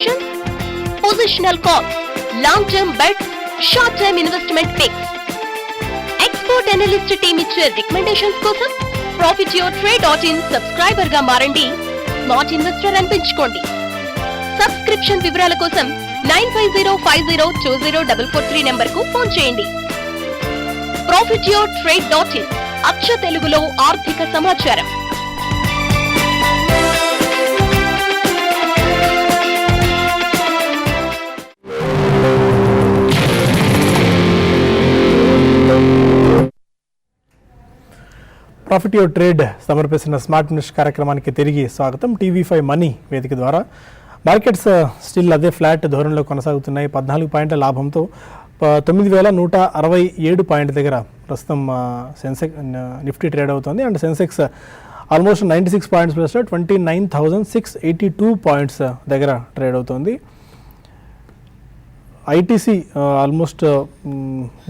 Positional calls, long-term bets, short-term investment picks. Expert analyst team ఇచ్చే recommendations కోసం ProfitYourTrade.in subscriber గా మారండి. Smart investor అనిపించుకోండి. Subscription వివరాల కోసం 9505020443 నెంబర్ కు ఫోన్ చేయండి. ProfitYourTrade.in అచ్చ తెలుగులో ఆర్థిక సమాచారం. ప్రాఫిట్ యువర్ ట్రేడ్ సమర్పిస్తున్న స్మార్ట్ న్యూస్ కార్యక్రమానికి తిరిగి స్వాగతం. టీవీ5 మనీ వేదిక ద్వారా మార్కెట్స్ స్టిల్ అదే ఫ్లాట్ ధోరణిలో కొనసాగుతున్నాయి. 14 పాయింట్ల లాభంతో 9167 పాయింట్ దగ్గర ప్రస్తుతం నిఫ్టీ ట్రేడ్ అవుతుంది. And Sensex almost 96 points plus 29,682 points దగ్గర ట్రేడ్ అవుతుంది. ఐటీసీ ఆల్మోస్ట్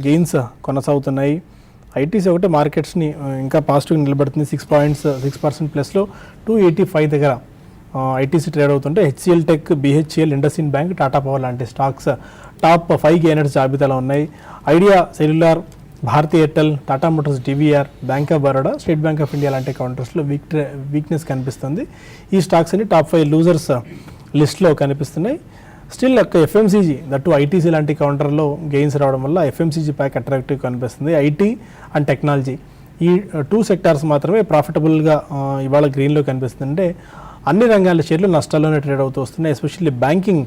గెయిన్స్ కొనసాగుతున్నాయి. ఐటీసీ ఒకటే మార్కెట్స్ని ఇంకా పాజిటివ్గా నిలబడుతుంది. 6% ప్లస్లో 285 దగ్గర ఐటీసీ ట్రేడ్ అవుతుంటే HCL Tech, BHEL, IndusInd Bank, Tata Power లాంటి స్టాక్స్ టాప్ 5 గెయినర్స్ జాబితాలో ఉన్నాయి. Idea Cellular, Bharti Airtel, Tata Motors, DVR, Bank of Baroda, State Bank of India లాంటి కౌంటర్స్లో వీక్నెస్ కనిపిస్తుంది. ఈ స్టాక్స్ అన్ని టాప్ 5 లూజర్స్ లిస్ట్లో కనిపిస్తున్నాయి. స్టిల్ ఎఫ్ఎంసీజీ దట్టు ఐటీసీ లాంటి కౌంటర్లో గెయిన్స్ రావడం వల్ల ఎఫ్ఎంసీజీ ప్యాక్ అట్రాక్టివ్ కనిపిస్తుంది. ఐటీ అండ్ టెక్నాలజీ ఈ 2 సెక్టార్స్ మాత్రమే ప్రాఫిటబుల్గా ఇవాళ గ్రీన్లో కనిపిస్తుంది. అంటే అన్ని రంగాల షేర్లు నష్టాల్లోనే ట్రేడ్ అవుతూ వస్తున్నాయి. ఎస్పెషల్లీ బ్యాంకింగ్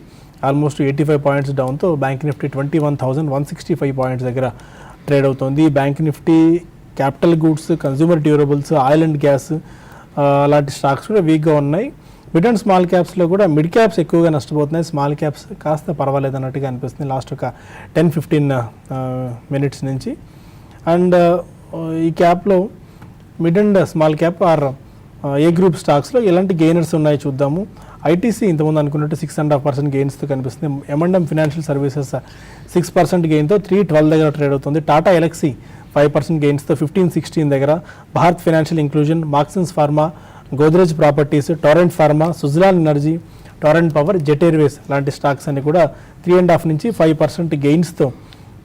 ఆల్మోస్ట్ 85 పాయింట్స్ డౌన్తో బ్యాంక్ నిఫ్టీ 21,165 పాయింట్స్ దగ్గర ట్రేడ్ అవుతుంది. Bank Nifty, capital goods, consumer durables, oil and gas అలాంటి స్టాక్స్ కూడా వీక్గా ఉన్నాయి. మిడ్ అండ్ స్మాల్ క్యాప్స్లో కూడా మిడ్ క్యాప్స్ ఎక్కువగా నష్టపోతున్నాయి. స్మాల్ క్యాప్స్ కాస్త పర్వాలేదు అన్నట్టుగా అనిపిస్తుంది లాస్ట్ ఒక 10-15 మినిట్స్ నుంచి. అండ్ ఈ క్యాప్లో mid and small cap or A group స్టాక్స్లో ఎలాంటి గెయినర్స్ ఉన్నాయో చూద్దాము. ఐటీసీ ఇంతకుముందు అనుకున్నట్టు 6.5% గెయిన్స్తో కనిపిస్తుంది. M&M ఫినాన్షియల్ సర్వీసెస్ 6% గెయిన్తో 312 దగ్గర ట్రేడ్ అవుతుంది. టాటా ఎలక్సీ 5% గెయిన్స్తో 1516 దగ్గర. Bharat financial inclusion, Marksans pharma, Godrej properties, Torrent pharma, Suzlon energy, Torrent power, jet Airways లాంటి స్టాక్స్ అన్ని కూడా 3.5 నుంచి 5% గెయిన్స్తో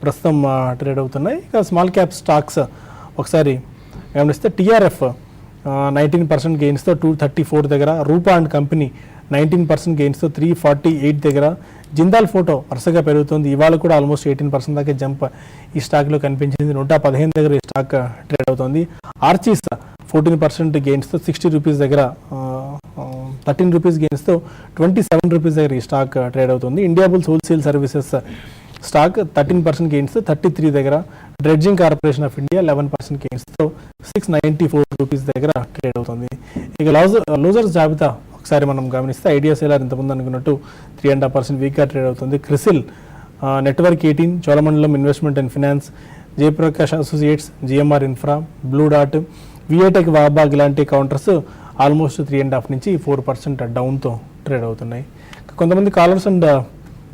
ప్రస్తుతం ట్రేడ్ అవుతున్నాయి. ఇక స్మాల్ క్యాప్ స్టాక్స్ ఒకసారి గమనిస్తే టీఆర్ఎఫ్ 19% గెయిన్స్తో 234 దగ్గర. రూపా అండ్ కంపెనీ 19% గెయిన్స్తో 348 దగ్గర. జిందాల్ ఫోటో వరుసగా పెరుగుతుంది. ఇవాళ కూడా ఆల్మోస్ట్ 18% దాకా జంప్ ఈ స్టాక్లో కనిపించింది. 115 దగ్గర ఈ స్టాక్ ట్రేడ్ అవుతుంది. ఆర్చీస్ 14% గెయిన్స్తో 60 రూపీస్ దగ్గర, 13 రూపీస్ గెయిన్స్తో 27 రూపీస్ దగ్గర ఈ స్టాక్ ట్రేడ్ అవుతుంది. India bulls wholesale services stock 13% గెయిన్స్తో 33 దగ్గర. Dredging corporation of India 11% గెయిన్స్తో 694 rupees దగ్గర ట్రేడ్ అవుతుంది. ఇక లూజర్స్ జాబితా ఒకసారి మనం గమనిస్తే ఐడియా సెల్యులార్ ఇంతకుముందు అనుకున్నట్టు 3.5% వీక్గా ట్రేడ్ అవుతుంది. CRISIL, network 18, Cholamandalam investment and finance, Jayaprakash associates, GMR infra, blue dot, విఏటెక్, వాబాగ్ ఇలాంటి కౌంటర్స్ ఆల్మోస్ట్ 3.5 నుంచి 4% డౌన్తో ట్రేడ్ అవుతున్నాయి. కొంతమంది కాలర్స్ అండ్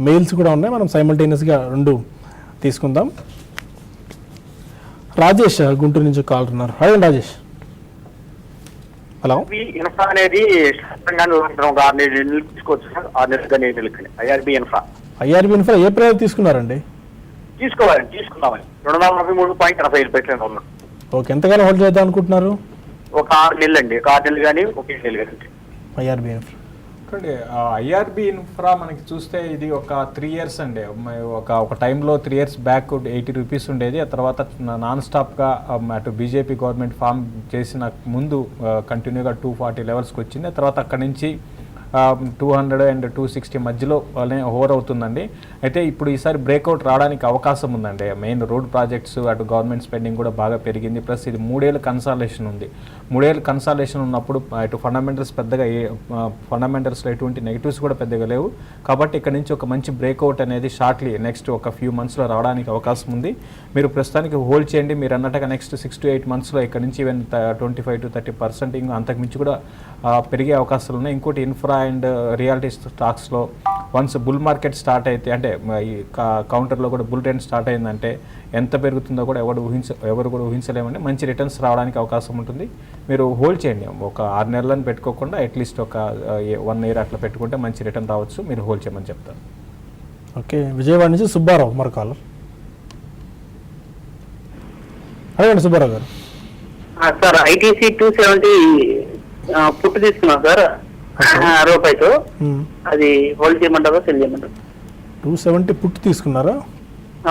మెయిల్స్ కూడా ఉన్నాయి. మనం సైమల్టేనియస్గా 2 తీసుకుందాం. రాజేష్ గుంటూరు నుంచి కాల్ ఉన్నారు. హలో రాజేష్. హలో. ఇన్ఫ్రా అనేది ఐఆర్బి ఇన్ఫ్రా ఏ ప్రైవేట్ తీసుకున్నారండి? తీసుకున్నామని 243.85 ఉన్నాం. ఓకే, ఎంతగానో హోల్డ్ చేద్దాం అనుకుంటున్నారు? ఒక 6 నెలలు అండి. ఒక 6 నెలలు కానీ ఒక 7 నెలలు కానీ. ఐఆర్బి ఇన్ఫ్రా ఐఆర్బి ఇన్ఫ్రా మనకి చూస్తే ఇది ఒక 3 years అండి. ఒక టైంలో 3 years బ్యాక్ 80 రూపీస్ ఉండేది. ఆ తర్వాత నాన్ స్టాప్గా అటు బీజేపీ గవర్నమెంట్ ఫామ్ చేసిన ముందు కంటిన్యూగా 240 లెవెల్స్కి వచ్చింది. ఆ తర్వాత అక్కడి నుంచి 200 and 260 మధ్యలో హోవర్ అవుతుందండి. అయితే ఇప్పుడు ఈసారి బ్రేక్అవుట్ రావడానికి అవకాశం ఉందండి. మెయిన్ రోడ్ ప్రాజెక్ట్స్, అటు గవర్నమెంట్ స్పెండింగ్ కూడా బాగా పెరిగింది. ప్లస్ ఇది 3 ఏళ్ళ కన్సాలేషన్ ఉంది. 3 ఏళ్ళ కన్సాలేషన్ ఉన్నప్పుడు ఇటు ఫండమెంటల్స్లో ఎటువంటి నెగిటివ్స్ కూడా పెద్దగా లేవు. కాబట్టి ఇక్కడ నుంచి ఒక మంచి బ్రేక్అవుట్ అనేది షార్ట్లీ నెక్స్ట్ ఒక ఫ్యూ మంత్స్లో రావడానికి అవకాశం ఉంది. మీరు ప్రస్తుతానికి హోల్డ్ చేయండి. మీరు అన్నట్టుగా నెక్స్ట్ 6 to 8 monthsలో ఇక్కడ నుంచి ఈవెన్ 25 to 30% ఇంకా అంతకుమించి కూడా పెరిగే అవకాశాలు ఉన్నాయి. ఇంకోటి ఇన్ఫ్రా అండ్ రియాలిటీ స్టాక్స్లో వన్స్ బుల్ మార్కెట్ స్టార్ట్ అయితే అంటే ఈ కౌంటర్లో కూడా బుల్ ట్రెండ్ స్టార్ట్ అయిందంటే ఎంత పెరుగుతుందో కూడా ఎవరు కూడా ఊహించలేమండి. మంచి రిటర్న్స్ రావడానికి అవకాశం ఉంటుంది. మీరు హోల్డ్ చేయండి, ఒక 6 నెలలను పెట్టుకోకుండా అట్లీస్ట్ ఒక 1 year అట్లా పెట్టుకుంటే మంచి రిటర్న్ రావచ్చు. మీరు హోల్డ్ చేయమని చెప్తారు. ఓకే, విజయవాడ నుంచి సుబ్బారావు మరో కాలర్. అడగండి సుబ్బారావు గారు. సార్ ఐటీసీ 270 పుట్టు తీసుకున్నాం సార్ రూపాయితో. అది హోల్డ్ చేయమంటారా సెల్ చేయమంటారా? 270 పుట్టు తీసుకున్నారా?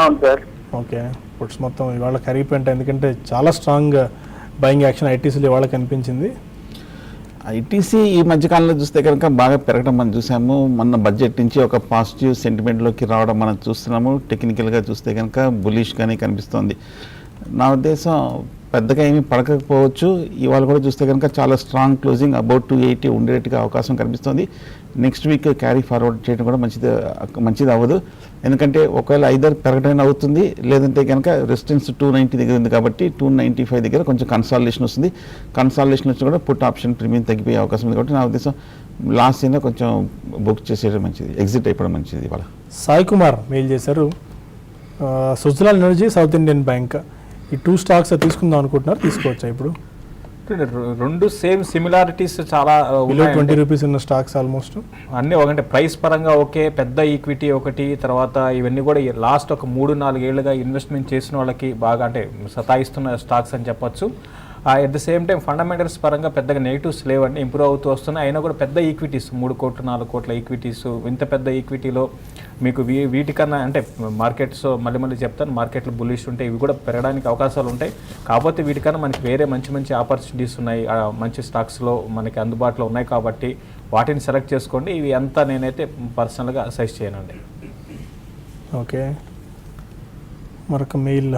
అవును సార్. ఓకే, పుట్స్ మొత్తం ఇవాళ కరిగిపోయింట, ఎందుకంటే చాలా స్ట్రాంగ్ బయింగ్ యాక్షన్ ఐటీసీలో ఇవాళ కనిపించింది. ఐటీసీ ఈ మధ్యకాలంలో చూస్తే కనుక బాగా పెరగడం మనం చూసాము. మొన్న బడ్జెట్ నుంచి ఒక పాజిటివ్ సెంటిమెంట్లోకి రావడం మనం చూస్తున్నాము. టెక్నికల్గా చూస్తే కనుక బులిష్గానే కనిపిస్తోంది. నా ఉద్దేశం పెద్దగా ఏమీ పడకపోవచ్చు. ఇవాళ కూడా చూస్తే కనుక చాలా స్ట్రాంగ్ క్లోజింగ్ అబౌట్ 280 ఉండేట్టుగా అవకాశం కనిపిస్తుంది. నెక్స్ట్ వీక్ క్యారీ ఫార్వర్డ్ చేయడం కూడా మంచిది అవ్వదు. ఎందుకంటే ఒకవేళ ఐదర్ పెరగడం అవుతుంది, లేదంటే కనుక రెసిస్టెన్స్ 290 దగ్గర ఉంది కాబట్టి 295 దగ్గర కొంచెం కన్సాలిడేషన్ వస్తుంది. కన్సాలిడేషన్ వచ్చి కూడా పుట్ ఆప్షన్ ప్రీమియం తగ్గిపోయే అవకాశం ఉంది. కాబట్టి నా ఉద్దేశం లాస్ట్ అయినా కొంచెం బుక్ చేసేయడం మంచిది, ఎగ్జిట్ అయిపోవడం మంచిది. ఇవాళ సాయి కుమార్ మెయిల్ చేశారు, సుజలాల్ ఎనర్జీ, సౌత్ ఇండియన్ బ్యాంక్ ఈ 2 స్టాక్స్ తీసుకుందాం అనుకుంటున్నారు, తీసుకోవచ్చా ఇప్పుడు? రెండు సేమ్ సిమిలారిటీస్ చాలా బిలో 20 రూపీస్ ఉన్న స్టాక్స్ ఆల్మోస్ట్ అన్నీ ఒకటే ప్రైస్ పరంగా ఓకే. పెద్ద ఈక్విటీ ఒకటి, తర్వాత ఇవన్నీ కూడా లాస్ట్ ఒక 3-4 ఏళ్ళుగా ఇన్వెస్ట్మెంట్ చేసిన వాళ్ళకి బాగా అంటే సతాయిస్తున్న స్టాక్స్ అని చెప్పొచ్చు. At the same time fundamentals పరంగా పెద్దగా నెగిటివ్స్ లేవండి, ఇంప్రూవ్ అవుతూ వస్తున్నాయి. అయినా కూడా పెద్ద ఈక్విటీస్ 3 కోట్లు 4 కోట్ల ఈక్విటీస్, ఇంత పెద్ద ఈక్విటీలో మీకు వీటికన్నా అంటే మార్కెట్స్ మళ్ళీ చెప్తాను, మార్కెట్లు బుల్లిష్ ఉంటే ఇవి కూడా పెరగడానికి అవకాశాలు ఉంటాయి. కాకపోతే వీటికన్నా మనకి వేరే మంచి ఆపర్చునిటీస్ ఉన్నాయి, మంచి స్టాక్స్లో మనకి అందుబాటులో ఉన్నాయి. కాబట్టి వాటిని సెలెక్ట్ చేసుకోండి. ఇవి అంతా నేనైతే పర్సనల్గా సజెస్ట్ చేయనండి. ఓకే, మరొక మెయిల్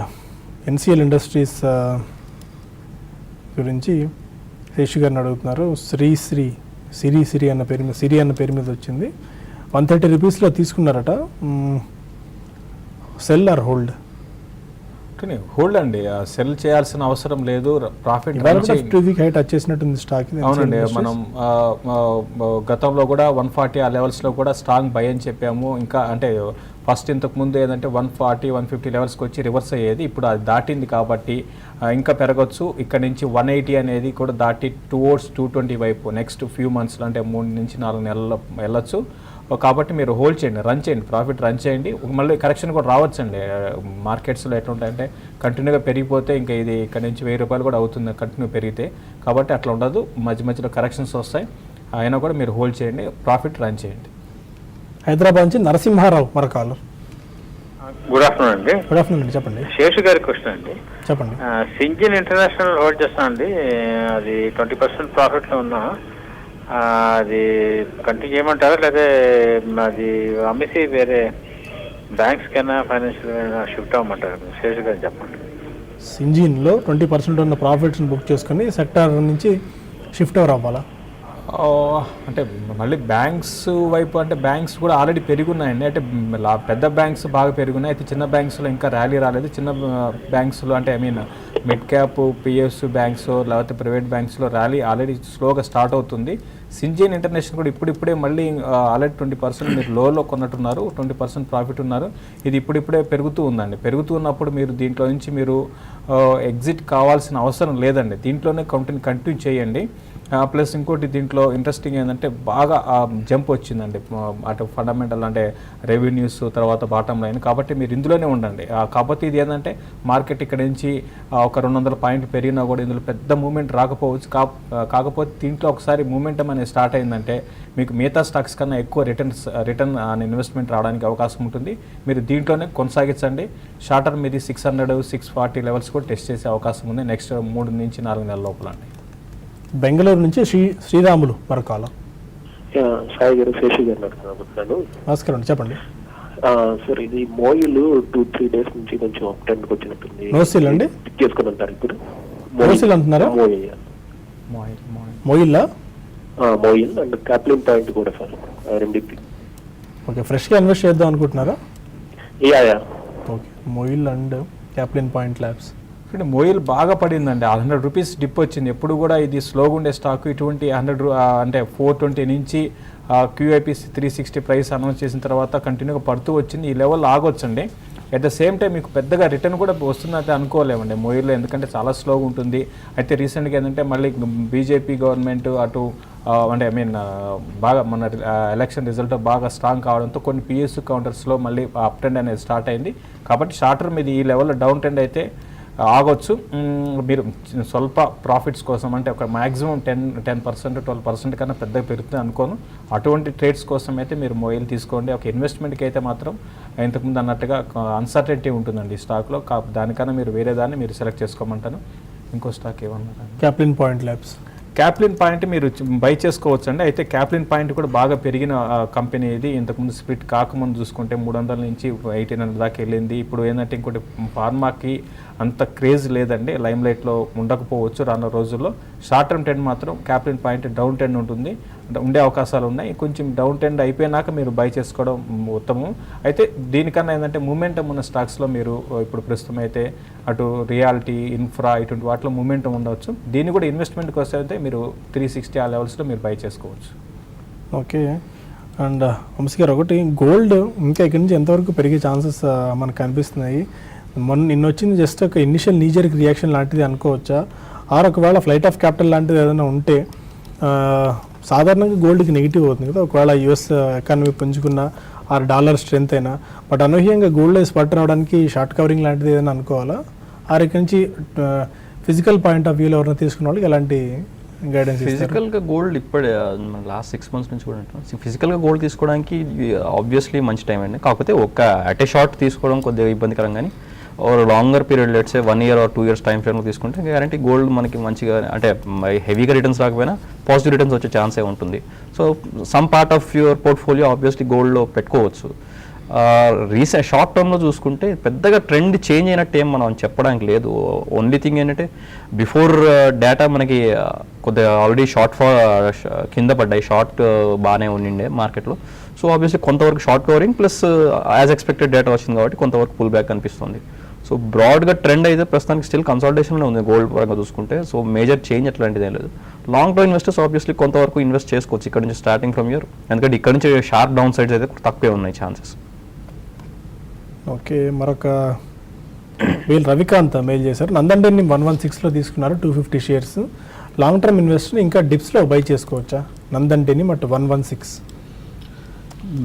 ఎన్సిఎల్ ఇండస్ట్రీస్ గురించి శేషు గారిని అడుగుతున్నారు. సిరి అన్న పేరు మీద వచ్చింది. 130 రూపీస్లో తీసుకున్నారట. Sell or hold? హోల్డ్ అండి, సెల్ చేయాల్సిన అవసరం లేదు. ప్రాఫిట్ టచ్ చేసినట్టుంది స్టాక్. అవునండి, మనం గతంలో కూడా 140 ఆ లెవెల్స్లో కూడా స్ట్రాంగ్ బై అని చెప్పాము. ఇంకా అంటే ఫస్ట్ ఇంతకు ముందు ఏదంటే 140-150 లెవెల్స్కి వచ్చి రివర్స్ అయ్యేది. ఇప్పుడు అది దాటింది కాబట్టి ఇంకా పెరగచ్చు. ఇక్కడ నుంచి 180 అనేది కూడా దాటి టువర్డ్స్ 220 వైపు నెక్స్ట్ ఫ్యూ మంత్స్లో అంటే 3-4 నెలల్లో వెళ్ళొచ్చు. కాబట్టి మీరు హోల్డ్ చేయండి, రన్ చేయండి, ప్రాఫిట్ రన్ చేయండి. మళ్ళీ కరెక్షన్ కూడా రావచ్చండి. మార్కెట్స్లో ఎట్లా ఉంటాయంటే కంటిన్యూగా పెరిగిపోతే ఇంకా ఇది ఇక్కడ నుంచి 1000 రూపాయలు కూడా అవుతుంది కంటిన్యూ పెరిగితే. కాబట్టి అట్లా ఉండదు, మధ్యలో కరెక్షన్స్ వస్తాయి. అయినా కూడా మీరు హోల్డ్ చేయండి, ప్రాఫిట్ రన్ చేయండి. హైదరాబాద్ నుంచి నరసింహారావు మరొక. గుడ్ ఆఫ్టర్నూన్ అండి. గుడ్ ఆఫ్టర్నూన్ అండి, చెప్పండి. శేషు గారి క్వశ్చన్ అండి. చెప్పండి. సింజిన్ ఇంటర్నేషనల్ హోల్డ్ చేస్తాను అండి, అది 20% ప్రాఫిట్లో ఉన్నా, అది కంటిన్యూ చేయమంటారా లేదా అది అమ్మేసి వేరే బ్యాంక్స్ కైనా ఫైనాన్షియల్ షిఫ్ట్ అవ్వమంటారు? శేషు గారు చెప్పండి. సింజిన్లో 20% ఉన్న ప్రాఫిట్స్ని బుక్ చేసుకుని సెక్టార్ నుంచి షిఫ్ట్ ఓవర్ అవ్వాలా? అంటే మళ్ళీ బ్యాంక్స్ వైపు అంటే బ్యాంక్స్ కూడా ఆల్రెడీ పెరుగున్నాయండి. అంటే పెద్ద బ్యాంక్స్ బాగా పెరుగున్నాయి. అయితే చిన్న బ్యాంక్స్లో ఇంకా ర్యాలీ రాలేదు. చిన్న బ్యాంక్స్లో అంటే మిడ్ క్యాప్ పిఎస్యు బ్యాంక్స్ లేకపోతే ప్రైవేట్ బ్యాంక్స్లో ర్యాలీ ఆల్రెడీ స్లోగా స్టార్ట్ అవుతుంది. సింజిన్ ఇంటర్నేషనల్ కూడా ఇప్పుడిప్పుడే మళ్ళీ ఆల్రెడీ 20% మీరు లోలో కొన్నట్టున్నారు, 20% ప్రాఫిట్ ఉన్నారు. ఇది ఇప్పుడిప్పుడే పెరుగుతూ ఉందండి. పెరుగుతూ ఉన్నప్పుడు మీరు దీంట్లో నుంచి మీరు ఎగ్జిట్ కావాల్సిన అవసరం లేదండి. దీంట్లోనే కంటిన్యూ చేయండి. ప్లస్ ఇంకోటి దీంట్లో ఇంట్రెస్టింగ్ ఏంటంటే బాగా జంప్ వచ్చిందండి అటు ఫండమెంటల్ అంటే రెవెన్యూస్ తర్వాత బాటమ్ లైన్. కాబట్టి మీరు ఇందులోనే ఉండండి. కాకపోతే ఇది ఏంటంటే మార్కెట్ ఇక్కడ నుంచి ఒక 200 పాయింట్లు పెరిగినా కూడా ఇందులో పెద్ద మూమెంట్ రాకపోవచ్చు. కాకపోతే దీంట్లో ఒకసారి మూమెంటం అనేది స్టార్ట్ అయిందంటే మీకు మిగతా స్టాక్స్ కన్నా ఎక్కువ రిటర్న్ ఇన్వెస్ట్మెంట్ రావడానికి అవకాశం ఉంటుంది. మీరు దీంట్లోనే కొనసాగించండి. షార్ట్ టర్మ్ ఇది 600-640 లెవెల్స్ కూడా టెస్ట్ చేసే అవకాశం ఉంది నెక్స్ట్ 3-4 నెలల లోపల అండి. బెంగళూరు నుంచి శ్రీరాములు మరొక. సాయి గారు, శేషు గారు మాట్లాడుతున్నాను. నమస్కారం అండి, చెప్పండి. సార్ ఇది మోయిల్ 2-3 డేస్ నుంచి కొంచెం అప్ ట్రెండ్కి వచ్చినట్టుంది. నోసిల్ అండి చేసుకుని ఉంటారు ఇప్పుడు. నోసిల్ అంటున్నారా? మోయిల్ అండ్ క్యాప్లిన్ పాయింట్ కూడా సార్ రెండింటి. ఓకే, ఫ్రెష్గా ఇన్వెస్ట్ చేద్దాం అనుకుంటున్నారా? Yeah. Okay, MOIL and Caplin point labs అంటే మోయిల్ బాగా పడిందండి, 100 రూపీస్ డిప్ వచ్చింది. ఎప్పుడు కూడా ఇది స్లోగా ఉండే స్టాక్. ఇటువంటి 100 అంటే 420 నుంచి QIP 360 ప్రైస్ అనౌన్స్ చేసిన తర్వాత కంటిన్యూగా పడుతూ వచ్చింది. ఈ లెవెల్ ఆగొచ్చండి. అట్ ద సేమ్ టైం మీకు పెద్దగా రిటర్న్ కూడా వస్తుందంటే అనుకోలేమండి మోయిల్లో, ఎందుకంటే చాలా స్లోగా ఉంటుంది. అయితే రీసెంట్గా ఏంటంటే మళ్ళీ బీజేపీ గవర్నమెంట్ అటు అంటే బాగా మన ఎలక్షన్ రిజల్ట్ బాగా స్ట్రాంగ్ కావడంతో కొన్ని PSU కౌంటర్స్లో మళ్ళీ అప్ ట్రెండ్ అనేది స్టార్ట్ అయింది. కాబట్టి షార్ట్ టర్మ్ ఇది ఈ లెవెల్లో డౌన్ ట్రెండ్ అయితే ఆగొచ్చు. మీరు స్వల్ప ప్రాఫిట్స్ కోసం అంటే ఒక మ్యాక్సిమం 10% 12% కన్నా పెద్దగా పెరుగుతుంది అనుకోను. అటువంటి ట్రేడ్స్ కోసం అయితే మీరు మోయిల్ తీసుకోండి. ఒక ఇన్వెస్ట్మెంట్కి అయితే మాత్రం ఇంతకుముందు అన్నట్టుగా అన్సర్టెనిటీ ఉంటుందండి ఈ స్టాక్లో. దానికన్నా మీరు వేరే దాన్ని మీరు సెలెక్ట్ చేసుకోమంటాను. ఇంకో స్టాక్ ఏమన్నా Caplin point labs. Caplin point మీరు బై చేసుకోవచ్చు అండి. అయితే క్యాప్లిన్ పాయింట్ కూడా బాగా పెరిగిన కంపెనీ ఇది. ఇంతకుముందు స్ప్లిట్ కాకముందు చూసుకుంటే 300 నుంచి 1800 దాకా వెళ్ళింది. ఇప్పుడు ఏంటంటే ఇంకోటి ఫార్మాకి అంత క్రేజ్ లేదండి, లైమ్ లైట్లో ఉండకపోవచ్చు రానున్న రోజుల్లో. షార్ట్ టర్మ్ ట్రెండ్ మాత్రం క్యాప్లిన్ పాయింట్ డౌన్ ట్రెండ్ ఉంటుంది, ఉండే అవకాశాలు ఉన్నాయి. కొంచెం డౌన్ ట్రెండ్ అయిపోయినాక మీరు బై చేసుకోవడం ఉత్తమం. అయితే దీనికన్నా ఏంటంటే మూమెంటం ఉన్న స్టాక్స్లో మీరు ఇప్పుడు ప్రస్తుతం అయితే అటు రియాలిటీ, ఇన్ఫ్రా ఇటువంటి వాటిలో మూమెంటం ఉండవచ్చు. దీన్ని కూడా ఇన్వెస్ట్మెంట్ కోసం అయితే మీరు 360 ఆ లెవెల్స్లో మీరు బై చేసుకోవచ్చు. ఓకే. అండ్ వంశీ గారు, ఒకటి గోల్డ్ ఇంకా ఇక్కడి నుంచి ఎంతవరకు పెరిగే ఛాన్సెస్ మనకు కనిపిస్తున్నాయి? నిన్న వచ్చింది జస్ట్ ఒక ఇనిషియల్ నీజర్క్ రియాక్షన్ లాంటిది అనుకోవచ్చా? ఆర్ ఒకవేళ ఫ్లైట్ ఆఫ్ క్యాపిటల్ లాంటిది ఏదైనా ఉంటే సాధారణంగా గోల్డ్కి నెగిటివ్ అవుతుంది కదా, ఒకవేళ US ఎకానమీ పుంజుకున్న ఆర్ డాలర్ స్ట్రెంత్ అయినా. బట్ అనూహ్యంగా గోల్డ్ స్పట్ రావడానికి షార్ట్ కవరింగ్ లాంటిది ఏదైనా అనుకోవాలా? ఆర్ ఇక్కడి నుంచి ఫిజికల్ పాయింట్ ఆఫ్ వ్యూలో ఎవరైనా తీసుకున్న వాళ్ళకి ఎలాంటి గైడెన్స్? ఫిజికల్గా గోల్డ్ ఇప్పుడే మన లాస్ట్ 6 months నుంచి కూడా ఫిజికల్గా గోల్డ్ తీసుకోవడానికి ఆబ్వియస్లీ మంచి టైం అండి. కాకపోతే ఒక అట్ ఏ షార్ట్ తీసుకోవడం కొద్దిగా ఇబ్బందికరం. కానీ over longer period let's say 1 year or 2 years time ఫ్రేమ్లో తీసుకుంటే గ్యారంటీ గోల్డ్ మనకి మంచిగా అంటే హెవీగా రిటర్న్స్ రాకపోయినా పాజిటివ్ రిటర్న్స్ వచ్చే ఛాన్సే ఉంటుంది. So some part of your portfolio obviously గోల్డ్లో పెట్టుకోవచ్చు. రీసెంట్ షార్ట్ టర్మ్లో చూసుకుంటే పెద్దగా ట్రెండ్ చేంజ్ అయినట్టు ఏం మనం చెప్పడానికి లేదు. ఓన్లీ థింగ్ ఏంటంటే బిఫోర్ డేటా మనకి కొద్దిగా ఆల్రెడీ కింద పడ్డాయి, షార్ట్ బాగానే ఉండిండే మార్కెట్లో. సో ఆబ్వియస్లీ కొంతవరకు short covering plus as expected data వచ్చింది కాబట్టి కొంతవరకు పుల్ బ్యాక్ కనిపిస్తుంది. సో బ్రాడ్గా ట్రెండ్ అయితే ప్రస్తుతానికి స్టిల్ కన్సాలిడేషన్లో ఉంది గోల్డ్ పరంగా చూసుకుంటే. సో మేజర్ చేంజ్ అట్లాంటిది ఏం లేదు. లాంగ్ టర్మ్ ఇన్వెస్టర్స్ ఆబ్వియస్లీ కొంతవరకు ఇన్వెస్ట్ చేసుకోవచ్చు ఇక్కడ నుంచి స్టార్టింగ్ ఫ్రమ్ ఇయర్, ఎందుకంటే ఇక్కడ నుంచి షార్ప్ డౌన్ సైడ్స్ అయితే తక్కువే ఉన్నాయి ఛాన్సెస్. ఓకే. మరొక వీళ్ళు రవికాంత్ మెయిల్ చేశారు. నందన్ డెన్ని 116లో తీసుకున్నారు 250 షేర్స్. లాంగ్ టర్మ్ ఇన్వెస్టర్ ఇంకా డిప్స్లో బై చేసుకోవచ్చా? నందన్ డెన్ని బట్ 116.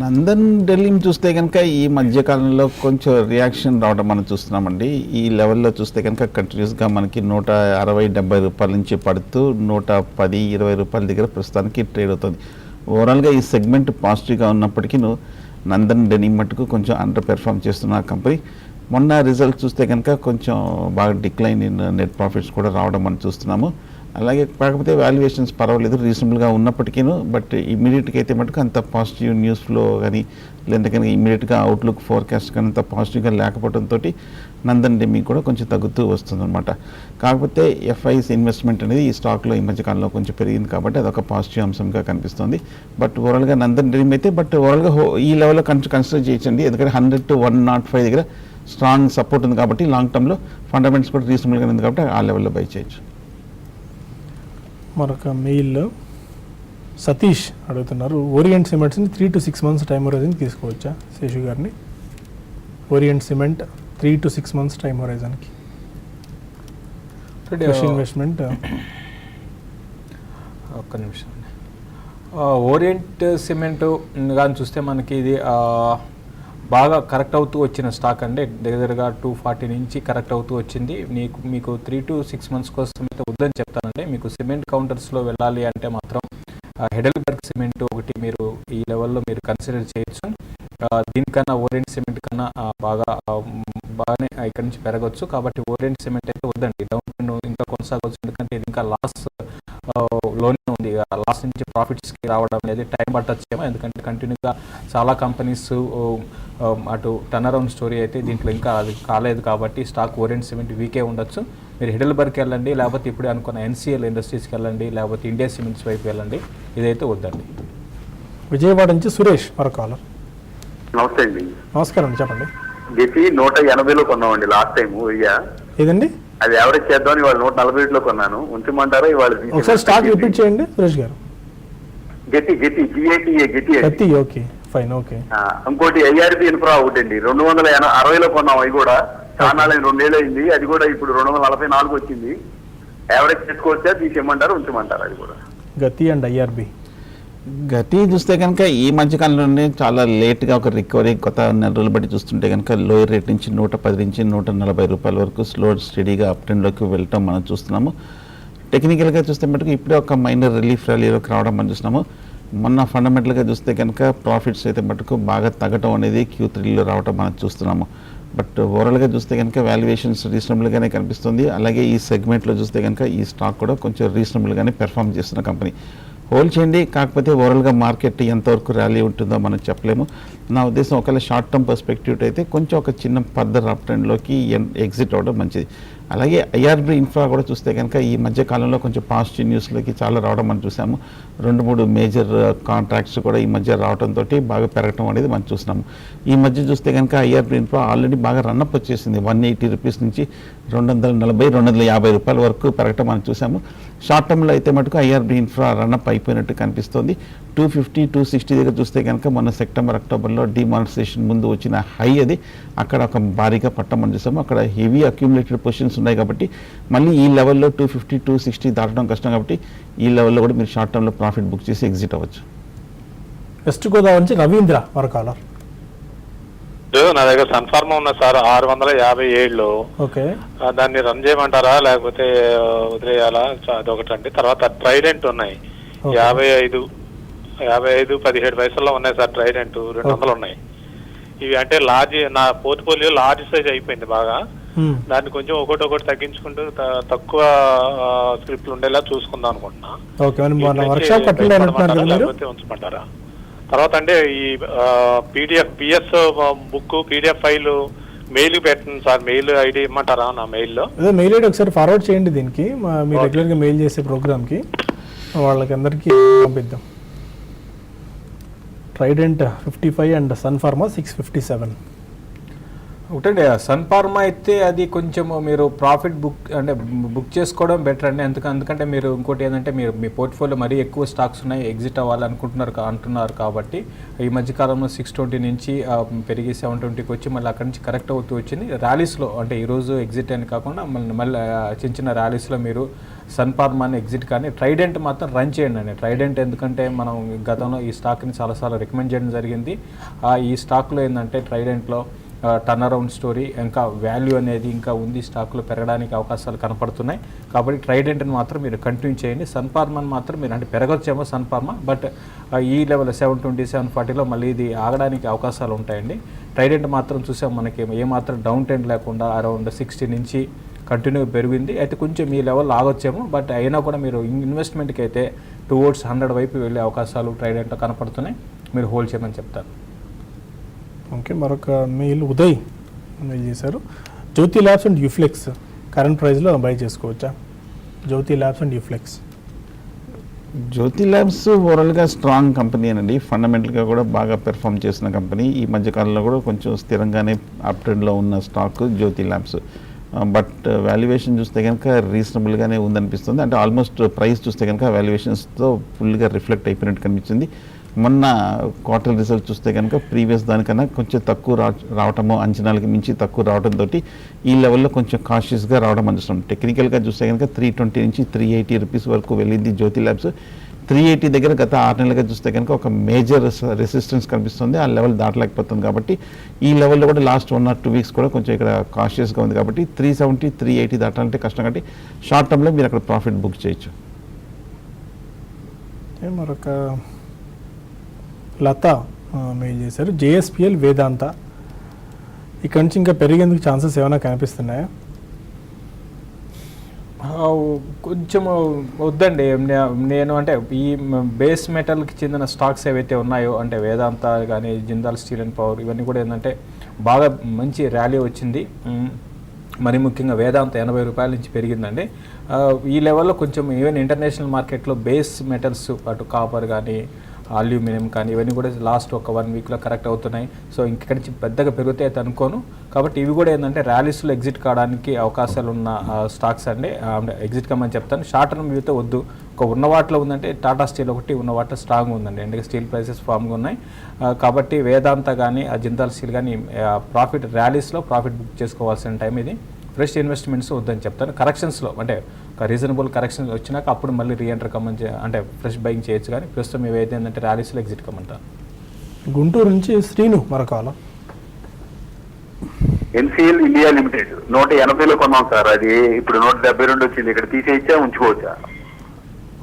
నందన్ ఢిల్లీని చూస్తే కనుక ఈ మధ్యకాలంలో కొంచెం రియాక్షన్ రావడం మనం చూస్తున్నామండి. ఈ లెవెల్లో చూస్తే కనుక కంటిన్యూస్గా మనకి 160-70 రూపాయల నుంచి పడుతూ 110-20 రూపాయల దగ్గర ప్రస్తుతానికి ట్రేడ్ అవుతుంది. ఓవరాల్గా ఈ సెగ్మెంట్ పాజిటివ్గా ఉన్నప్పటికీ నందన్ డెనిమ్ మట్టుకు కొంచెం అండర్ పెర్ఫామ్ చేస్తున్న కంపెనీ. మొన్న రిజల్ట్ చూస్తే కనుక కొంచెం బాగా డిక్లైన్ ఇన్ నెట్ ప్రాఫిట్స్ కూడా రావడం మనం చూస్తున్నాము. అలాగే కాకపోతే వాల్యుయేషన్స్ పర్వాలేదు, రీజనబుల్గా ఉన్నప్పటికీ. బట్ ఇమీడియట్గా అయితే మటుకు అంత పాజిటివ్ న్యూస్ ఫ్లో కానీ లేదంటే కనుక ఇమీడియట్గా అవుట్లుక్ ఫోర్కాస్ట్ కానీ అంత పాజిటివ్గా లేకపోవడంతో నందన్ డెమి కూడా కొంచెం తగ్గుతూ వస్తుందన్నమాట. కాకపోతే FI's ఇన్వెస్ట్మెంట్ అనేది ఈ స్టాక్లో ఈ మధ్యకాలంలో కొంచెం పెరిగింది కాబట్టి అదొక పాజిటివ్ అంశంగా కనిపిస్తుంది. బట్ ఓవరాల్గా నందన్ డెమి అయితే బట్ ఓవరాల్గా ఈ లెవెల్లో కన్సిడర్ చేయొచ్చండి. ఎందుకంటే 100 to 105 దగ్గర స్ట్రాంగ్ సపోర్ట్ ఉంది కాబట్టి లాంగ్ టర్మ్లో ఫండమెంట్స్ కూడా రీజనబుల్గా ఉంది కాబట్టి ఆ లెవెల్లో బై చేయొచ్చు. మరొక మెయిల్ సతీష్ అడుగుతున్నారు, ఓరియంట్ సిమెంట్స్ని 3 to 6 months టైం హొరైజన్ తీసుకోవచ్చా? శేషు గారిని Orient cement 3 to 6 months time హొరైజన్కి ఇన్వెస్ట్మెంట్. ఒక్క నిమిషం. ఓరియంట్ సిమెంట్ కానీ చూస్తే మనకి ఇది బాగా కరెక్ట్ అవుతూ వచ్చిన స్టాక్ అండి. దగ్గరగా 240 నుంచి కరెక్ట్ అవుతూ వచ్చింది. మీకు 3 to 6 months కోసం అయితే వద్దని చెప్తానండి. మీకు సిమెంట్ కౌంటర్స్లో వెళ్ళాలి అంటే మాత్రం హెడెల్బర్గ్ సిమెంట్ ఒకటి మీరు ఈ లెవెల్లో మీరు కన్సిడర్ చేయొచ్చు. దీనికన్నా ఓరియంట్ సిమెంట్ కన్నా బాగానే ఇక్కడ నుంచి పెరగవచ్చు. కాబట్టి ఓరియంట్ సిమెంట్ అయితే వద్దండి, డౌన్ ఇంకా కొనసాగవచ్చు. ఎందుకంటే ఇది ఇంకా లోనే ఉంది. లాస్ నుంచి ప్రాఫిట్స్కి రావడం అనేది టైం పట్టచ్చేమో, ఎందుకంటే కంటిన్యూగా చాలా కంపెనీస్ అటు టర్న్ అరౌండ్ స్టోరీ అయితే దీంట్లో ఇంకా అది కాలేదు. కాబట్టి స్టాక్ ఓరియంట్ సిమెంట్ వీకే ఉండొచ్చు. మీరు హెడెల్బర్గ్కి వెళ్ళండి, లేకపోతే ఇప్పుడే అనుకున్న NCL ఇండస్ట్రీస్కి వెళ్ళండి, లేకపోతే ఇండియా సిమెంట్స్ వైపు వెళ్ళండి. ఇదైతే వద్దండి. విజయవాడ నుంచి సురేష్ మరొక కాలర్. నమస్తే అండి. నమస్కారం అండి, చెప్పండి. జెపి 180లో కొన్నామండి లాస్ట్ టైం. ఏదండి? అది ఎవరికి చేద్దామని ఇవాళ 140 కొన్నాను. ఉంచమంటారా ఇవాళ? ఒకసారి స్టాక్ రిపీట్ చేయండి సురేష్ గారు. గట్టి గట్టి, ఓకే ఫైన్, ఓకే. ఇంకోటి ఐఆర్బి ఇన్ఫ్రా ఒకటండి, 260లో కొన్నాం. అవి కూడా చాలా 2 ఏళ్ళు అయింది. అది కూడా ఇప్పుడు 244 వచ్చింది. యావరేజ్ చేసుకోవచ్చా, తీసేయమంటారా, ఉంచమంటారా? అది కూడా గతి అండ్ ఐఆర్బి. గతి చూస్తే కనుక ఈ మధ్యకాలంలోనే చాలా లేట్గా ఒక రికవరీ కొత్త నెల రోజులు బట్టి చూస్తుంటే కనుక లోయర్ రేట్ నుంచి 110 నుంచి 140 రూపాయల వరకు స్లో స్టడీగా అప్ ట్రెండ్లోకి వెళ్ళటం మనం చూస్తున్నాము. టెక్నికల్గా చూస్తే మటుకు ఇప్పుడే ఒక మైనర్ రిలీఫ్ ర్యాలీలోకి రావడం మనం చూస్తున్నాము. మొన్న ఫండమెంటల్గా చూస్తే కనుక ప్రాఫిట్స్ అయితే మటుకు బాగా తగ్గటం అనేది Q3లో రావటం మనం చూస్తున్నాము. బట్ ఓవరాల్గా చూస్తే కనుక వాల్యుయేషన్స్ రీజనబుల్గానే కనిపిస్తుంది. అలాగే ఈ సెగ్మెంట్లో చూస్తే కనుక ఈ స్టాక్ కూడా కొంచెం రీజనబుల్గానే పెర్ఫామ్ చేస్తున్న కంపెనీ. హోల్డ్ చేయండి, కాకపోతే ఓవరాల్గా మార్కెట్ ఎంతవరకు ర్యాలీ ఉంటుందో మనం చెప్పలేము. నా ఉద్దేశం ఒకవేళ షార్ట్ టర్మ్ పర్స్పెక్టివ్ అయితే కొంచెం ఒక చిన్న ఫర్దర్ అప్ ట్రెండ్లోకి ఎగ్జిట్ అవ్వడం మంచిది. అలాగే ఐఆర్బి ఇన్ఫ్రా కూడా చూస్తే కనుక ఈ మధ్య కాలంలో కొంచెం పాజిటివ్ న్యూస్లోకి చాలా రావడం మనం చూసాము. 2-3 మేజర్ కాంట్రాక్ట్స్ కూడా ఈ మధ్య రావడంతో బాగా పెరగడం అనేది మనం చూస్తున్నాము. ఈ మధ్య చూస్తే కనుక ఐఆర్బి ఇన్ఫ్రా ఆల్రెడీ బాగా రన్అప్ వచ్చేసింది. 180 రూపీస్ నుంచి 240-250 రూపాయల వరకు పెరగటం మనం చూసాము. షార్ట్ టర్మ్లో అయితే మటుకు ఐఆర్బి ఇన్ఫ్రా రన్అప్ అయిపోయినట్టు కనిపిస్తుంది. 250-260 దగ్గర చూస్తే కనుక మొన్న సెప్టెంబర్ అక్టోబర్లో డిమానిటైజేషన్ ముందు వచ్చిన హై అది, అక్కడ ఒక భారీగా పట్టం మనం చూసాము. అక్కడ హెవీ అక్యూములేటెడ్ పొజిషన్స్ ఉన్నాయి కాబట్టి మళ్ళీ ఈ లెవెల్లో 250-260 దాటడం కష్టం కాబట్టి ఈ లెవెల్లో కూడా మీరు షార్ట్ టర్మ్లో ప్రాఫిట్ బుక్ చేసి ఎగ్జిట్ అవ్వచ్చు. వెస్ట్ గోదావరి నుంచి రవీంద్ర మరొకాలర్. నా దగ్గర సన్ఫార్మా ఉన్న సార్ 657. ఓకే, దాన్ని రన్ చేయమంటారా లేకపోతే వదిలేయాలా? అదొకటండి. తర్వాత ట్రైడెంట్ ఉన్నాయి 55-17 పైసల్లో ఉన్నాయి సార్. ట్రైడెంట్ 200 ఉన్నాయి. ఇవి అంటే లార్జ్, నా పోర్ట్ఫోలియో లార్జ్ సైజ్ అయిపోయింది బాగా. దాన్ని కొంచెం ఒకటి తగ్గించుకుంటూ తక్కువ స్క్రిప్ట్లు ఉండేలా చూసుకుందాం అనుకుంటున్నా. లేకపోతే ఉంచమంటారా? తర్వాత అంటే ఈ PS book PDF file mail పెట్టండి సార్. మెయిల్ ఐడి ఇమ్మంటారా? నా మెయిల్లో మెయిల్ ఐడి ఒకసారి ఫార్వర్డ్ చేయండి. దీనికి మీరు రెగ్యులర్గా మెయిల్ చేసే ప్రోగ్రామ్కి వాళ్ళకి అందరికీ పంపిద్దాం. Trident 55 and Sun Pharma 657. ఒకటండి సన్ ఫార్మా అయితే అది కొంచెం మీరు ప్రాఫిట్ బుక్ చేసుకోవడం బెటర్ అండి. ఎందుకంటే మీరు ఇంకోటి ఏంటంటే మీరు మీ పోర్ట్ఫోలియో మరీ ఎక్కువ స్టాక్స్ ఉన్నాయి, ఎగ్జిట్ అంటున్నారు కాబట్టి ఈ మధ్యకాలంలో 620 నుంచి పెరిగి 720కి వచ్చి మళ్ళీ అక్కడి నుంచి కరెక్ట్ అవుతూ వచ్చింది. ర్యాలీస్లో అంటే ఈరోజు ఎగ్జిట్ అని కాకుండా మళ్ళీ చిన్న ర్యాలీస్లో మీరు సన్ ఫార్మాని ఎగ్జిట్ కానీ ట్రైడెంట్ మాత్రం రన్ చేయండి అండి. ట్రైడెంట్ ఎందుకంటే మనం గతంలో ఈ స్టాక్ని చాలాసార్లు రికమెండ్ చేయడం జరిగింది. ఈ స్టాక్లో ఏంటంటే ట్రైడెంట్లో టర్న్ అరౌండ్ స్టోరీ, ఇంకా వాల్యూ అనేది ఇంకా ఉంది, స్టాక్లో పెరగడానికి అవకాశాలు కనపడుతున్నాయి. కాబట్టి ట్రైడెంట్ని మాత్రం మీరు కంటిన్యూ చేయండి. సన్ ఫార్మాని మాత్రం మీరు అంటే పెరగొచ్చేమో సన్ ఫార్మా, బట్ ఈ లెవెల్ 720-740లో మళ్ళీ ఇది ఆగడానికి అవకాశాలు ఉంటాయండి. ట్రైడెంట్ మాత్రం చూసాం మనకి ఏమాత్రం డౌన్ ట్రెండ్ లేకుండా అరౌండ్ 60 నుంచి కంటిన్యూ పెరిగింది. అయితే కొంచెం ఈ లెవెల్ ఆగొచ్చేమో, బట్ అయినా కూడా మీరు ఇన్వెస్ట్మెంట్కి అయితే టువర్డ్స్ 100 వైపు వెళ్ళే అవకాశాలు ట్రైడెంట్లో కనపడుతున్నాయి. మీరు హోల్డ్ చేయమని చెప్తారు. ఓకే, మరొక మెయిల్ ఉదయ్ మెయిల్ చేశారు. Jyothy Labs and Uflex current ప్రైస్లో బై చేసుకోవచ్చా? Jyothy Labs and Uflex. Jyothy Labs ఓవరాల్గా స్ట్రాంగ్ కంపెనీ అండి. ఫండమెంటల్గా కూడా బాగా పెర్ఫామ్ చేసిన కంపెనీ. ఈ మధ్యకాలంలో కూడా కొంచెం స్థిరంగానే అప్ ట్రెండ్లో ఉన్న stock Jyothi Labs. But valuation చూస్తే కనుక రీజనబుల్గానే ఉందనిపిస్తుంది. అంటే ఆల్మోస్ట్ ప్రైస్ చూస్తే కనుక వాల్యుయేషన్స్తో ఫుల్గా రిఫ్లెక్ట్ అయిపోయినట్టు కనిపించింది. మొన్న క్వార్టర్ రిజల్ట్ చూస్తే కనుక ప్రీవియస్ దానికన్నా కొంచెం తక్కువ రావటము, అంచనాలకి మించి తక్కువ రావడంతో ఈ లెవెల్లో కొంచెం కాషియస్గా రావడం అందిస్తున్నాం. టెక్నికల్గా చూస్తే కనుక 320 నుంచి 380 రూపీస్ వరకు వెళ్ళింది జ్యోతి ల్యాబ్స్. 380 దగ్గర గత 6 నెలలుగా చూస్తే కనుక ఒక మేజర్ రెసిస్టెన్స్ కనిపిస్తుంది. ఆ లెవెల్ దాటలేకపోతుంది కాబట్టి ఈ లెవెల్లో కూడా లాస్ట్ 1 or 2 వీక్స్ కూడా కొంచెం ఇక్కడ కాషియస్గా ఉంది. కాబట్టి 370-380 దాటాలంటే కష్టం. కాబట్టి షార్ట్ టర్మ్లో మీరు అక్కడ ప్రాఫిట్ బుక్ చేయొచ్చు. మరొక లత మెయిల్ చేశారు. జేఎస్పిఎల్ వేదాంత ఇక్కడ నుంచి ఇంకా పెరిగేందుకు ఛాన్సెస్ ఏమైనా కనిపిస్తున్నాయా? కొంచెం వద్దండి. నేను అంటే ఈ బేస్ మెటల్కి చెందిన స్టాక్స్ ఏవైతే ఉన్నాయో అంటే వేదాంత కానీ జిందాల్ స్టీల్ అండ్ పవర్ ఇవన్నీ కూడా ఏంటంటే బాగా మంచి ర్యాలీ వచ్చింది. మరి ముఖ్యంగా వేదాంత 80 రూపాయల నుంచి పెరిగిందండి. ఈ లెవెల్లో కొంచెం ఈవెన్ ఇంటర్నేషనల్ మార్కెట్లో బేస్ మెటల్స్ అటు కాపర్ కానీ అల్యూమినియం కానీ ఇవన్నీ కూడా లాస్ట్ ఒక 1 వీక్లో కరెక్ట్ అవుతున్నాయి. సో ఇక్కడి నుంచి పెద్దగా పెరుగుతాయి అనుకోను. కాబట్టి ఇవి కూడా ఏంటంటే ర్యాలీస్లో ఎగ్జిట్ కావడానికి అవకాశాలు ఉన్న స్టాక్స్ అండి. ఎగ్జిట్ కమ్మని చెప్తాను. షార్ట్ టర్మ్ వ్యూతో వద్దు. ఒక ఉన్న వాటిలో ఉందంటే టాటా స్టీల్ ఒకటి ఉన్న వాటిలో స్ట్రాంగ్ ఉందండి. ఎందుకంటే స్టీల్ ప్రైసెస్ ఫామ్గా ఉన్నాయి. కాబట్టి వేదాంత కానీ జిందాల్ స్టీల్ కానీ ప్రాఫిట్ ర్యాలీస్లో ప్రాఫిట్ బుక్ చేసుకోవాల్సిన టైం ఇది. ఫ్రెష్ ఇన్వెస్ట్మెంట్స్ వద్దని చెప్తాను. కరెక్షన్స్లో అంటే ఒక రీజనబుల్ కరెక్షన్స్ వచ్చినాక అప్పుడు మళ్ళీ రీఎంటర్ కమ్మని అంటే ఫ్రెష్ బయింగ్ చేయొచ్చు. కానీ ప్రస్తుతం ఇవి అయితే ఏంటంటే ర్యాలీస్లో ఎగ్జిట్ కమ్మంటారు. గుంటూరు నుంచి శ్రీను మరొక ఎన్సిఎల్ ఇండియా లిమిటెడ్ 180లో కొన్నాం సార్. అది ఇప్పుడు 172 వచ్చింది. ఇక్కడ తీసేయచ్చా ఉంచుకోవచ్చా?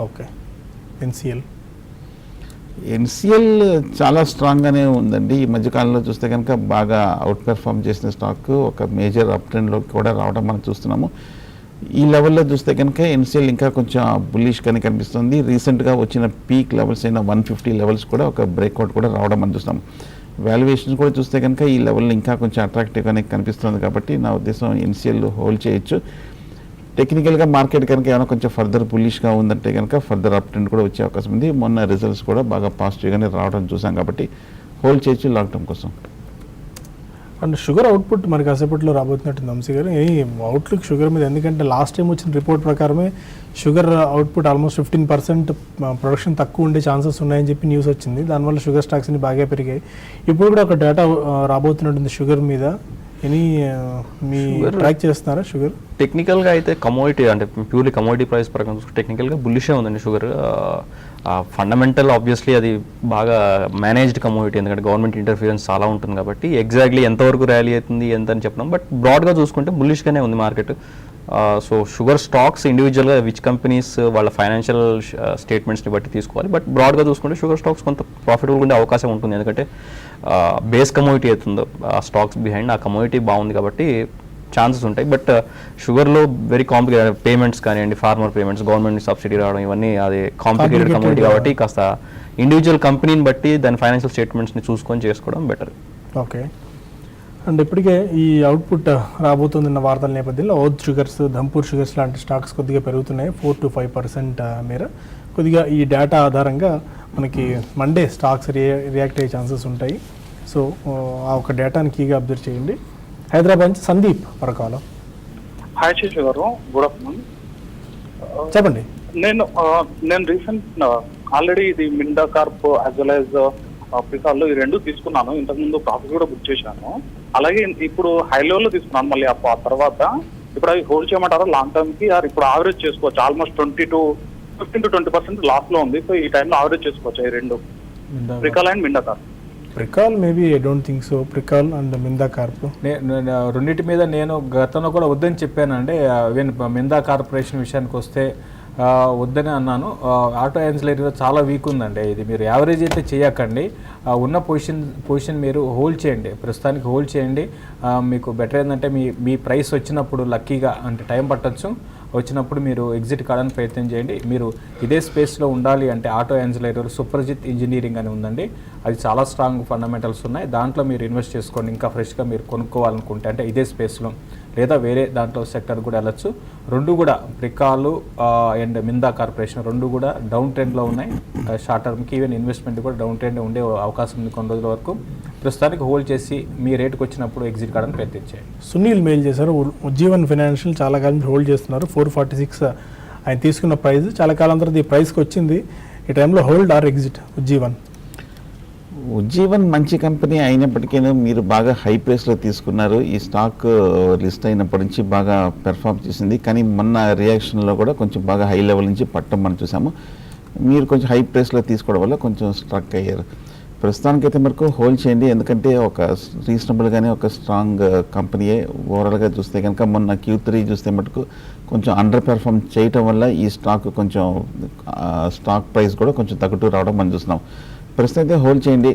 ఓకే. ఎన్సిఎల్ చాలా స్ట్రాంగ్గానే ఉందండి. ఈ మధ్యకాలంలో చూస్తే కనుక బాగా అవుట్ పెర్ఫామ్ చేసిన స్టాక్ ఒక మేజర్ అప్ ట్రెండ్లోకి కూడా రావడం మనం చూస్తున్నాము. ఈ లెవెల్లో చూస్తే కనుక ఎన్సిఎల్ ఇంకా కొంచెం బుల్లిష్ కానీ కనిపిస్తుంది. రీసెంట్గా వచ్చిన పీక్ లెవెల్స్ అయిన 150 లెవెల్స్ కూడా ఒక బ్రేక్అవుట్ కూడా రావడం మనం చూస్తున్నాం. వాల్యుయేషన్స్ కూడా చూస్తే కనుక ఈ లెవెల్లో ఇంకా కొంచెం అట్రాక్టివ్గానే కనిపిస్తుంది. కాబట్టి నా ఉద్దేశం ఎన్సిఎల్ హోల్డ్ చేయొచ్చు. టెక్నికల్గా మార్కెట్ కనుక ఏమైనా కొంచెం ఫర్దర్ బుల్లిష్గా ఉందంటే కనుక ఫర్దర్ అప్ ట్రెండ్ కూడా వచ్చే అవకాశం ఉంది. మొన్న రిజల్ట్స్ కూడా బాగా పాజిటివ్గానే రావడం చూసాం. కాబట్టి హోల్డ్ చేయొచ్చు లాంగ్ టర్మ్ కోసం. అండ్ షుగర్ అవుట్పుట్ మరి కాసేపట్లో రాబోతున్నట్టుంది వంశీ గారు. ఈ అవుట్లుక్ షుగర్ మీద, ఎందుకంటే లాస్ట్ టైం వచ్చిన రిపోర్ట్ ప్రకారమే షుగర్ అవుట్పుట్ ఆల్మోస్ట్ 15% ప్రొడక్షన్ తక్కువ ఉండే ఛాన్సెస్ ఉన్నాయని చెప్పి న్యూస్ వచ్చింది. దానివల్ల షుగర్ స్టాక్స్ని బాగా పెరిగాయి. ఇప్పుడు కూడా ఒక డేటా రాబోతున్నట్టుంది షుగర్ మీద. మీ ట్రాక్ చేస్తున్నారా షుగర్? టెక్నికల్గా అయితే కమోడిటీ అంటే ప్యూర్లీ కమోడిటీ ప్రైస్ ప్రకారం టెక్నికల్గా బుల్లిషే ఉందండి షుగర్. ఫండమెంటల్ ఆబ్వియస్లీ అది బాగా మేనేజ్డ్ కమోడిటీ, ఎందుకంటే గవర్నమెంట్ ఇంటర్ఫియరెన్స్ చాలా ఉంటుంది. కాబట్టి ఎగ్జాక్ట్లీ ఎంతవరకు ర్యాలీ అవుతుంది ఎంత అని చెప్పడం, బట్ బ్రాడ్గా చూసుకుంటే బుల్లిష్గానే ఉంది మార్కెట్. సో షుగర్ స్టాక్స్ ఇండివిజువల్గా విచ్ కంపెనీస్ వాళ్ళ ఫైనాన్షియల్ స్టేట్మెంట్స్ని బట్టి తీసుకోవాలి. బట్ బ్రాడ్గా చూసుకుంటే షుగర్ స్టాక్స్ కొంత ప్రాఫిటబుల్ ఉండే అవకాశం ఉంటుంది. ఎందుకంటే బేస్ కమోడిటీ అవుతుందో ఆ స్టాక్స్ బిహైండ్ ఆ కమోడిటీ బాగుంది కాబట్టి ఛాన్సెస్ ఉంటాయి. బట్ షుగర్లో వెరీ కాంప్లికేటెడ్ పేమెంట్స్ కానివ్వండి, ఫార్మర్ పేమెంట్స్, గవర్నమెంట్ సబ్సిడీ రావడం, ఇవన్నీ అది కాంప్లికేటెడ్ కమోడిటీ కాబట్టి కాస్త ఇండివిజువల్ కంపెనీని బట్టి దాని ఫైనాన్షియల్ స్టేట్మెంట్స్ని చూసుకొని చేసుకోవడం బెటర్. ఓకే. అండ్ ఇప్పటికే ఈ అవుట్పుట్ రాబోతుందన్న వార్తల నేపథ్యంలో ఓద్ షుగర్స్, ధంపూర్ షుగర్స్ లాంటి స్టాక్స్ కొద్దిగా పెరుగుతున్నాయి 4 to 5% మేర. కొద్దిగా ఈ డేటా ఆధారంగా మనకి మండే స్టాక్స్ రియాక్ట్ అయ్యే ఛాన్సెస్ ఉంటాయి. సో ఆ ఒక డేటాని కీగా అబ్జర్వ్ చేయండి. హైదరాబాద్ నుంచి సందీప్ పరకాల. హాయ్ శేషు గారు, గుడ్ ఆఫ్టర్నూన్. చెప్పండి. నేను రీసెంట్ ఆల్రెడీ ఇది Minda Corp as well as ప్రికాల్లో ఈ రెండు తీసుకున్నాను. ఇంతకుముందు ప్రాఫిట్ కూడా బుక్ చేశాను. అలాగే ఇప్పుడు హై లెవెల్లో తీసుకున్నాను. మళ్ళీ ఆ తర్వాత ఇప్పుడు అవి హోల్డ్ చేయమంటారా లాంగ్ టర్మ్ కి? ఇప్పుడు ఆవరేజ్ చేసుకోవచ్చు. ఆల్మోస్ట్ 15 to 20% లాస్ లో ఉంది. సో ఈ టైంలో ఆవరేజ్ చేసుకోవచ్చు ఈ రెండు, Pricol and Minda Corp. Pricol maybe I don't think so. Pricol and మిందా Corp రెండింటి మీద నేను గతంలో కూడా వద్దని చెప్పానండి. మిందా కార్పొరేషన్ విషయానికి వస్తే వద్దని అన్నాను. ఆటో యాన్సిలరీలో చాలా వీక్ ఉందండి. ఇది మీరు యావరేజ్ అయితే చేయకండి. ఉన్న పొజిషన్ మీరు హోల్డ్ చేయండి. ప్రస్తుతానికి హోల్డ్ చేయండి. మీకు బెటర్ ఏంటంటే మీ ప్రైస్ వచ్చినప్పుడు లక్కీగా అంటే టైం పట్టచ్చు, వచ్చినప్పుడు మీరు ఎగ్జిట్ కావడానికి ప్రయత్నం చేయండి. మీరు ఇదే స్పేస్లో ఉండాలి అంటే ఆటో యాన్సిలరీలో సుప్రజిత్ ఇంజనీరింగ్ అని ఉందండి. అది చాలా స్ట్రాంగ్ ఫండమెంటల్స్ ఉన్నాయి. దాంట్లో మీరు ఇన్వెస్ట్ చేసుకోండి. ఇంకా ఫ్రెష్గా మీరు కొనుక్కోవాలనుకుంటే అంటే ఇదే స్పేస్లో, లేదా వేరే దాంట్లో సెక్టర్ కూడా వెళ్ళచ్చు. రెండు కూడా ప్రికాలు అండ్ మిందా కార్పొరేషన్ రెండు కూడా డౌన్ ట్రెండ్లో ఉన్నాయి. షార్ట్ టర్మ్కి ఈవెన్ ఇన్వెస్ట్మెంట్ కూడా డౌన్ ట్రెండ్ ఉండే అవకాశం ఉంది కొన్ని రోజుల వరకు. ప్రస్తుతానికి హోల్డ్ చేసి మీ రేటుకి వచ్చినప్పుడు ఎగ్జిట్ కావడానికి ప్రయత్నించండి. సునీల్ మెయిల్ చేశారు, ఉజ్జీవన్ ఫైనాన్షియల్ చాలా కాలం హోల్డ్ చేస్తున్నారు. 446 ఆయన తీసుకున్న ప్రైస్. చాలా కాలం తర్వాత ఈ ప్రైస్కి వచ్చింది. ఈ టైంలో హోల్డ్ ఆర్ ఎగ్జిట్ ఉజ్జీవన్ మంచి కంపెనీ అయినప్పటికీ మీరు బాగా హై ప్రైస్లో తీసుకున్నారు. ఈ స్టాక్ లిస్ట్ అయినప్పటి నుంచి బాగా పెర్ఫామ్ చేసింది. కానీ మొన్న రియాక్షన్లో కూడా కొంచెం బాగా హై లెవెల్ నుంచి పట్టడం మనం చూసాము. మీరు కొంచెం హై ప్రైస్లో తీసుకోవడం వల్ల కొంచెం స్ట్రక్ అయ్యారు. ప్రస్తుతానికైతే మనకు హోల్డ్ చేయండి. ఎందుకంటే ఒక రీజనబుల్గానే ఒక స్ట్రాంగ్ కంపెనీయే. ఓవరాల్గా చూస్తే కనుక మొన్న Q3 చూస్తే మటుకు కొంచెం అండర్ పెర్ఫామ్ చేయటం వల్ల ఈ స్టాక్ కొంచెం స్టాక్ ప్రైస్ కూడా కొంచెం తగ్గుతూ రావడం మనం చూస్తున్నాం. ప్రస్తుతం అయితే హోల్డ్ చేయండి.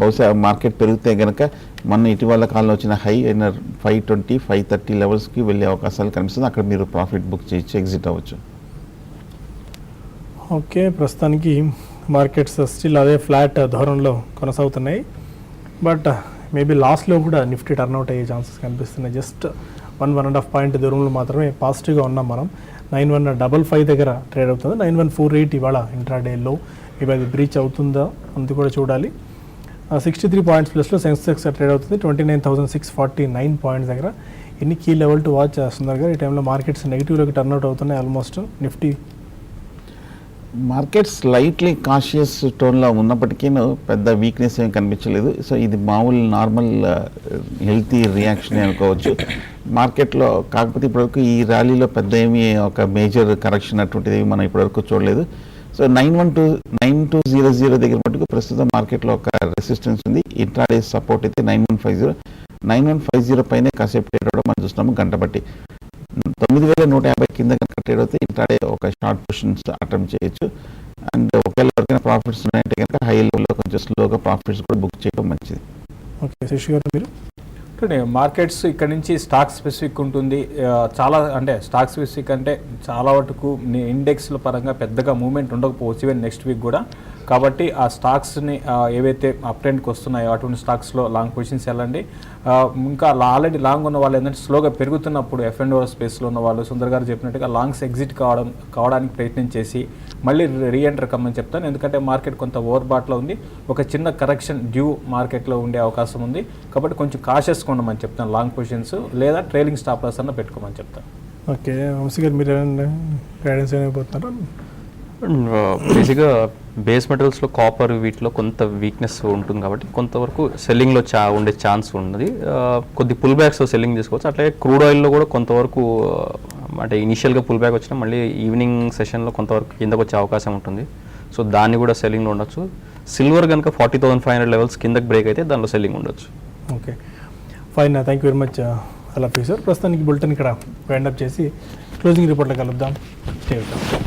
బహుశా మార్కెట్ పెరిగితే కనుక మొన్న ఇటీవల కాలంలో వచ్చిన హై అయిన 520, 530 లెవెల్స్కి వెళ్ళే అవకాశాలు కనిపిస్తుంది. అక్కడ మీరు ప్రాఫిట్ బుక్ చేయొచ్చు, ఎగ్జిట్ అవ్వచ్చు. ఓకే. ప్రస్తుతానికి మార్కెట్స్ స్టిల్ అదే ఫ్లాట్ ధోరణిలో కొనసాగుతున్నాయి. బట్ మేబీ లాస్ట్లో కూడా నిఫ్టీ టర్న్అవుట్ అయ్యే ఛాన్సెస్ కనిపిస్తున్నాయి. జస్ట్ 1.5 పాయింట్ దూరంలో మాత్రమే పాజిటివ్గా ఉన్నాం మనం. 9155 దగ్గర ట్రేడ్ అవుతుంది. 9148 ఇవాళ ఇంట్రాడేలో. ఇవి అది బ్రీచ్ అవుతుందా అది కూడా చూడాలి. 63 పాయింట్స్ ప్లస్లో సెన్సెక్స్ ట్రేడ్ అవుతుంది 29,649 పాయింట్స్ దగ్గర. ఎన్ని కీ లెవెల్ టు వాచ్ చేస్తున్నారు కదా ఈ టైంలో మార్కెట్స్ నెగిటివ్లోకి టర్న్అవుట్ అవుతున్నాయి. Almost Nifty market slightly cautious టోన్లో ఉన్నప్పటికీ పెద్ద వీక్నెస్ ఏం కనిపించలేదు. సో ఇది మామూలు నార్మల్ హెల్తీ రియాక్షన్ అనుకోవచ్చు మార్కెట్లో. కాకపోతే ఇప్పటివరకు ఈ ర్యాలీలో పెద్ద ఏమీ ఒక మేజర్ కరెక్షన్ అటువంటిది మనం ఇప్పటివరకు చూడలేదు. సో 91200 దగ్గర మటుకు ప్రస్తుతం మార్కెట్లో ఒక రెసిస్టెన్స్ ఉంది. ఇంట్రాడే సపోర్ట్ అయితే 9150 పైనే కాసేపు ట్రేడ్ అవ్వడం మనం చూస్తున్నాము గంట బట్టి. 9150 కింద కనుక ట్రేడ్ అవుతే ఇంట్రాడే ఒక షార్ట్ పొజిషన్స్ అటెంప్ట్ చేయొచ్చు. అండ్ ఒకవేళ ఎవరికైనా ప్రాఫిట్స్ ఉన్నాయంటే కనుక హై లెవెల్లో కొంచెం స్లోగా ప్రాఫిట్స్ కూడా బుక్ చేయడం మంచిది. ఓకే శశి గారు మీరు మార్కెట్స్ ఇక్కడ నుంచి స్టాక్ స్పెసిఫిక్ ఉంటుంది. చాలా అంటే స్టాక్ స్పెసిఫిక్ అంటే చాలా వరకు ఇండెక్స్ల పరంగా పెద్దగా మూవ్మెంట్ ఉండకపోవచ్చు ఈవెన్ నెక్స్ట్ వీక్ కూడా. కాబట్టి ఆ స్టాక్స్ని ఏవైతే అప్ ట్రెండ్కి వస్తున్నాయో అటువంటి స్టాక్స్లో లాంగ్ పొజిషన్స్ వెళ్ళండి. ఇంకా ఆల్రెడీ లాంగ్ ఉన్న వాళ్ళు ఏంటంటే స్లోగా పెరుగుతున్నప్పుడు F&O స్పేస్లో ఉన్న వాళ్ళు సుందర్ గారు చెప్పినట్టుగా లాంగ్స్ ఎగ్జిట్ కావడానికి ప్రయత్నం చేసి మళ్ళీ రీఎంటర్ కమ్మని చెప్తాను. ఎందుకంటే మార్కెట్ కొంత ఓవర్ బాట్లో ఉంది. ఒక చిన్న కరెక్షన్ డ్యూ మార్కెట్లో ఉండే అవకాశం ఉంది. కాబట్టి కొంచెం కాషియస్గా ఉండమని చెప్తాను. లాంగ్ పొజిషన్స్ లేదా ట్రైలింగ్ స్టాప్ లాస్ అన్న పెట్టుకోమని చెప్తాను. ఓకే వంశీ గారు మీరు గైడెన్స్ ఏమైపోతున్నారు? బేసిక్గా బేస్ మెటీరియల్స్లో కాపర్ వీటిలో కొంత వీక్నెస్ ఉంటుంది కాబట్టి కొంతవరకు సెల్లింగ్లో ఉండే ఛాన్స్ ఉన్నది. కొద్ది పుల్ బ్యాక్స్ సెల్లింగ్ తీసుకోవచ్చు. అట్లాగే క్రూడ్ ఆయిల్లో కూడా కొంతవరకు అంటే ఇనిషియల్గా పుల్ బ్యాక్ వచ్చినా మళ్ళీ ఈవినింగ్ సెషన్లో కొంతవరకు కిందకు వచ్చే అవకాశం ఉంటుంది. సో దాన్ని కూడా సెల్లింగ్లో ఉండొచ్చు. సిల్వర్ కనుక 40,500 లెవెల్స్ కిందకి బ్రేక్ అయితే దానిలో సెల్లింగ్ ఉండొచ్చు. Okay fine, thank you very much అలా సార్. ప్రస్తుతానికి బులెటిన్ ఇక్కడ వైండప్ చేసి క్లోజింగ్ రిపోర్ట్లో కలుద్దాం. Stay with us.